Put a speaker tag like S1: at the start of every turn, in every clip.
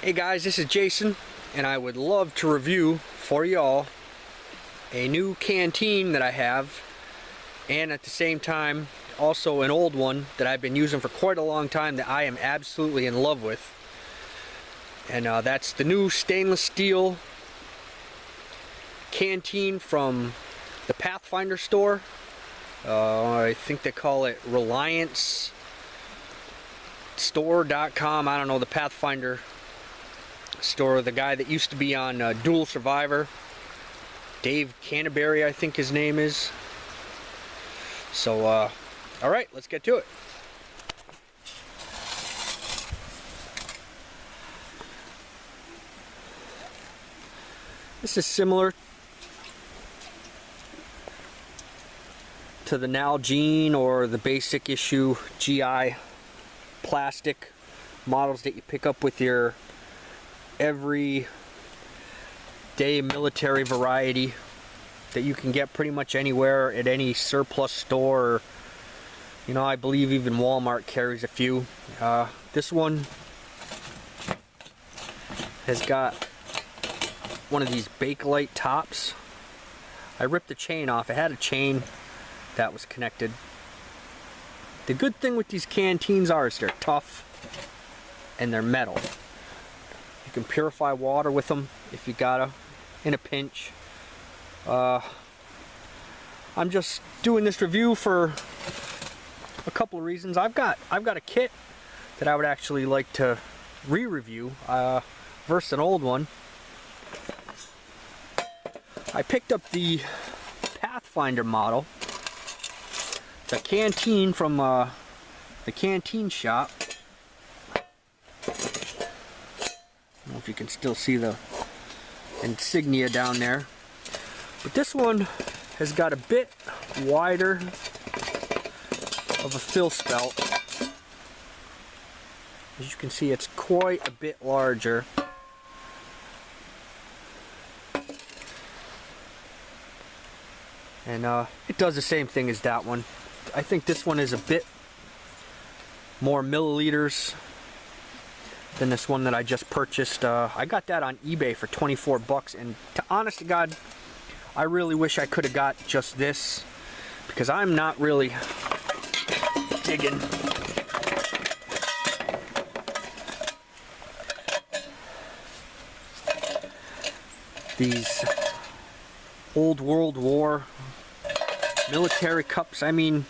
S1: Hey guys, this is Jason, and I would love to review for y'all a new canteen that I have, and at the same time also an old one that I've been using for quite a long time that I am absolutely in love with. And that's the new stainless steel canteen from the Pathfinder store. I think they call it Reliance Store.com. I don't know, the Pathfinder store. The guy that used to be on Dual Survivor, Dave Canterbury, I think his name is. So alright, let's get to it. This is similar to the Nalgene or the basic issue GI plastic models that you pick up with your every day military variety that you can get pretty much anywhere at any surplus store, or, you know, I believe even Walmart carries a few. This one has got one of these Bakelite tops. I ripped the chain off. It had a chain that was connected. The good thing with these canteens is they're tough and they're metal. You can purify water with them if you gotta, in a pinch. I'm just doing this review for a couple of reasons. I've got a kit that I would actually like to re-review versus an old one. I picked up the Pathfinder model, the canteen from the canteen shop. I don't know if you can still see the insignia down there, but this one has got a bit wider of a fill spout. As you can see, it's quite a bit larger. And it does the same thing as that one. I think this one is a bit more milliliters than this one that I just purchased. I got that on eBay for 24 bucks, and honest to God, I really wish I could have got just this, because I'm not really digging these old World War military cups. I mean,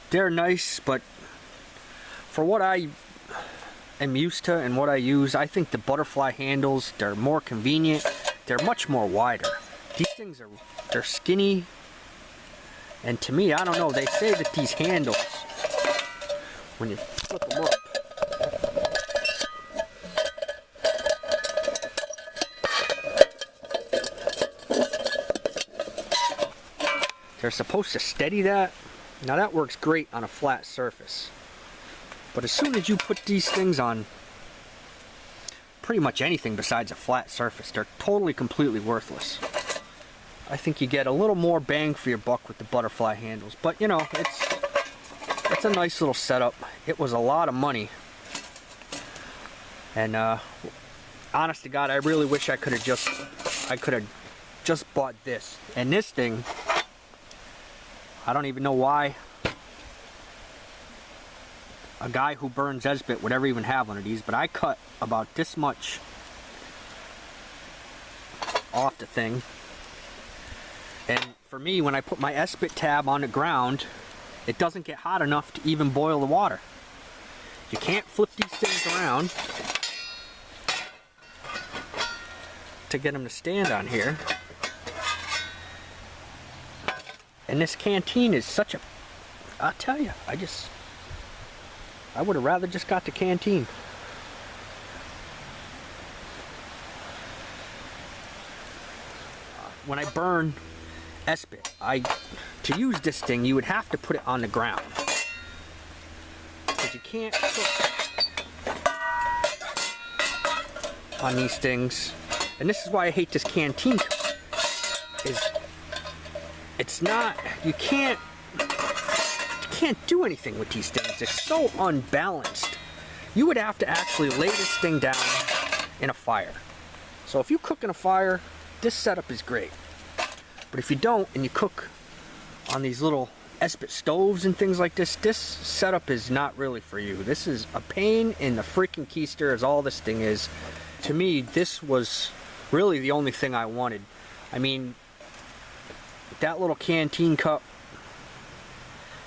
S1: they're nice, but for what I am used to and what I use, I think the butterfly handles, they're more convenient. They're much more wider. These things they're skinny, and to me, I don't know, they say that these handles, when you flip them up, they're supposed to steady that. Now that works great on a flat surface, but as soon as you put these things on pretty much anything besides a flat surface, they're totally completely worthless. I think you get a little more bang for your buck with the butterfly handles, but you know, it's a nice little setup. It was a lot of money, and honest to God, I really wish I could have just bought this. And this thing, I don't even know why a guy who burns Esbit would ever even have one of these, but I cut about this much off the thing. And for me, when I put my Esbit tab on the ground, it doesn't get hot enough to even boil the water. You can't flip these things around to get them to stand on here. And this canteen is such a, I'll tell you, I would have rather just got the canteen. When I burn Esbit, to use this thing, you would have to put it on the ground. Because you can't cook on these things. And this is why I hate this canteen. It's not, you can't do anything with these things. It's so unbalanced. You would have to actually lay this thing down in a fire. So if you cook in a fire, this setup is great. But if you don't, and you cook on these little Esbit stoves and things like this, this setup is not really for you. This is a pain in the freaking keister, as all this thing is. To me, this was really the only thing I wanted. I mean, that little canteen cup,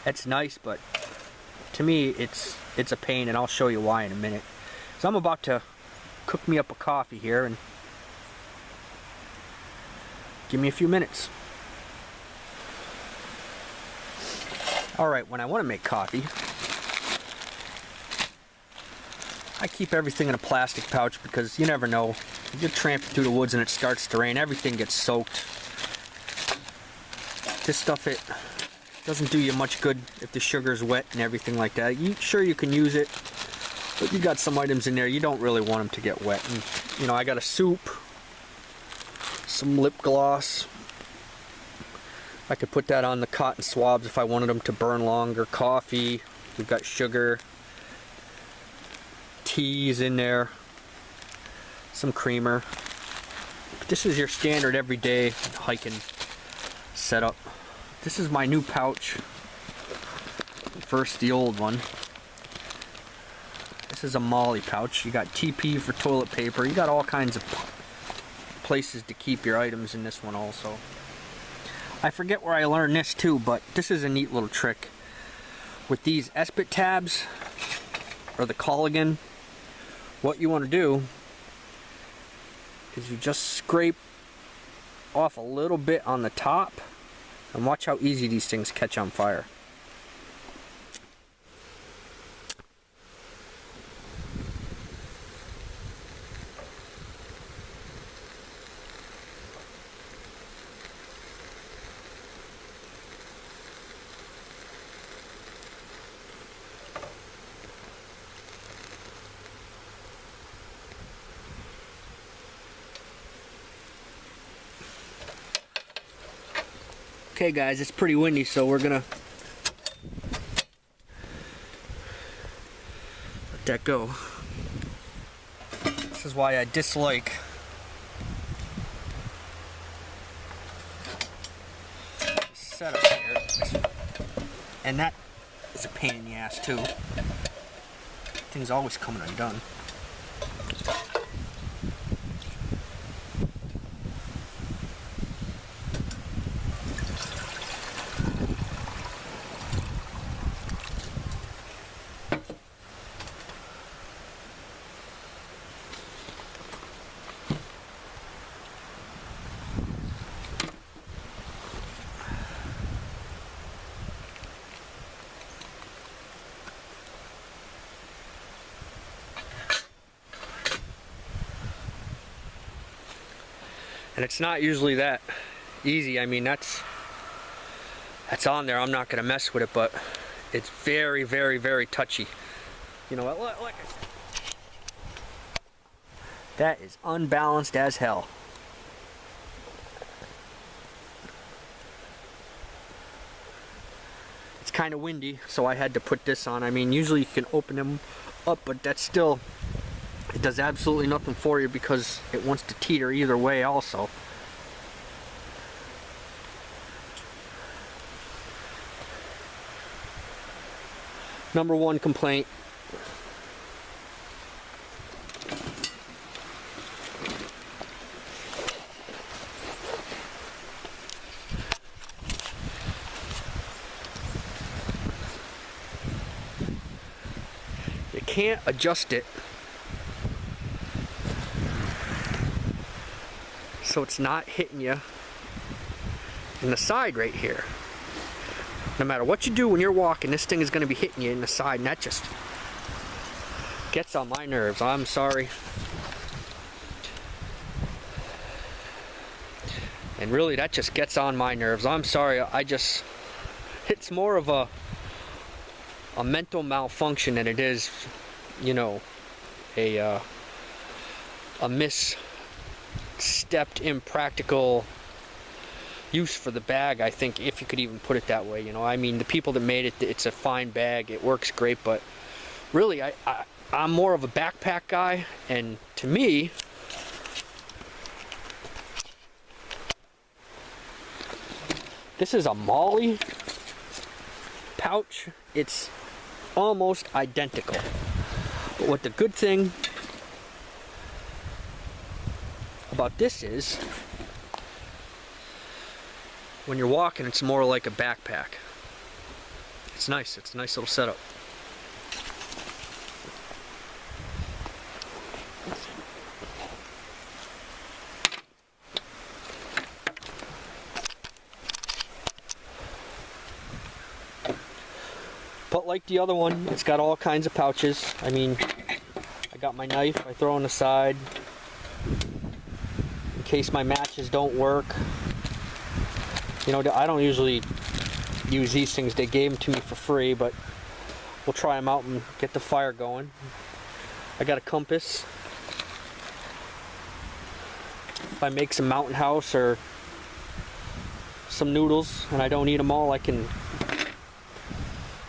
S1: that's nice, but to me, it's a pain, and I'll show you why in a minute. So I'm about to cook me up a coffee here, and give me a few minutes. Alright, when I want to make coffee, I keep everything in a plastic pouch because you never know. If you're tramping through the woods and it starts to rain, everything gets soaked. This stuff, it doesn't do you much good if the sugar's wet and everything like that. Sure, you can use it, but you got some items in there you don't really want them to get wet. And, you know, I got a soup, some lip gloss. I could put that on the cotton swabs if I wanted them to burn longer. Coffee, we've got sugar, teas in there, some creamer. This is your standard everyday hiking setup. This is my new pouch. First, the old one. This is a Molly pouch. You got TP for toilet paper. You got all kinds of places to keep your items in this one also. I forget where I learned this too, but this is a neat little trick. With these Esbit tabs, or the Culligan, what you want to do is you just scrape off a little bit on the top, and watch how easy these things catch on fire. Okay guys, it's pretty windy, so we're gonna let that go. This is why I dislike this setup here. And that is a pain in the ass too. Things always coming undone. And it's not usually that easy. I mean, that's on there. I'm not going to mess with it, but it's very, very, very touchy. You know what? Like I said, that is unbalanced as hell. It's kind of windy, so I had to put this on. I mean, usually you can open them up, but that's still, it does absolutely nothing for you because it wants to teeter either way also. Number one complaint. You can't adjust it so it's not hitting you in the side right here. No matter what you do when you're walking, this thing is going to be hitting you in the side, and that just gets on my nerves. I'm sorry. And really, that just gets on my nerves. I'm sorry. It's more of a mental malfunction than it is, you know, a misstepped, impractical use for the bag, I think, if you could even put it that way. You know, I mean, the people that made it, it's a fine bag, it works great, but really, I'm more of a backpack guy, and to me, this is a Molly pouch. It's almost identical, but what the good thing about this is, when you're walking, it's more like a backpack. It's nice. It's a nice little setup. But like the other one, it's got all kinds of pouches. I mean, I got my knife I throw on the side in case my matches don't work. You know, I don't usually use these things. They gave them to me for free, but we'll try them out and get the fire going. I got a compass. If I make some mountain house or some noodles and I don't eat them all, I can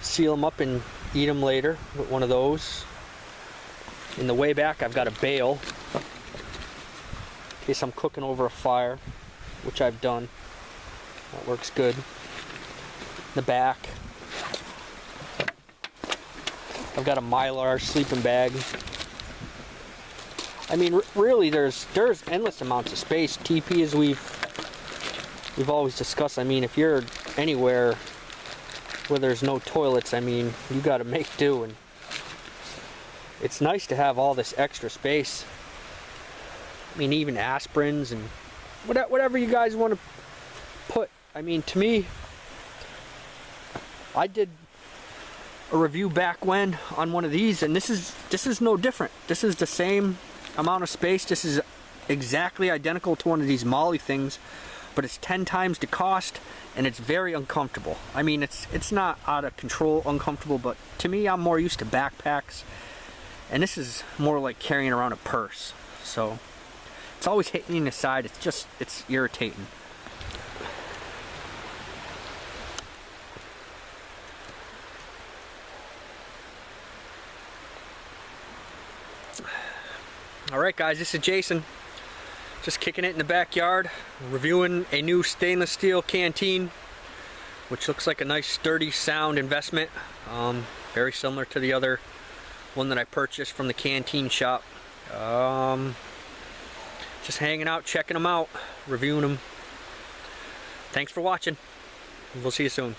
S1: seal them up and eat them later with one of those. In the way back, I've got a bail in case I'm cooking over a fire, which I've done. That works good. The back, I've got a Mylar sleeping bag. I mean, really, there's endless amounts of space. TP, as we've always discussed. I mean, if you're anywhere where there's no toilets, I mean, you got to make do, and it's nice to have all this extra space. I mean, even aspirins and whatever you guys want to put. I mean, to me, I did a review back when on one of these, and this is no different. This is the same amount of space. This is exactly identical to one of these Molly things, but it's 10 times the cost, and it's very uncomfortable. I mean, it's not out of control uncomfortable, but to me, I'm more used to backpacks, and this is more like carrying around a purse. So it's always hitting you in the side. It's irritating. Alright guys, this is Jason, just kicking it in the backyard, reviewing a new stainless steel canteen, which looks like a nice sturdy sound investment, very similar to the other one that I purchased from the canteen shop. Just hanging out, checking them out, reviewing them. Thanks for watching, we'll see you soon.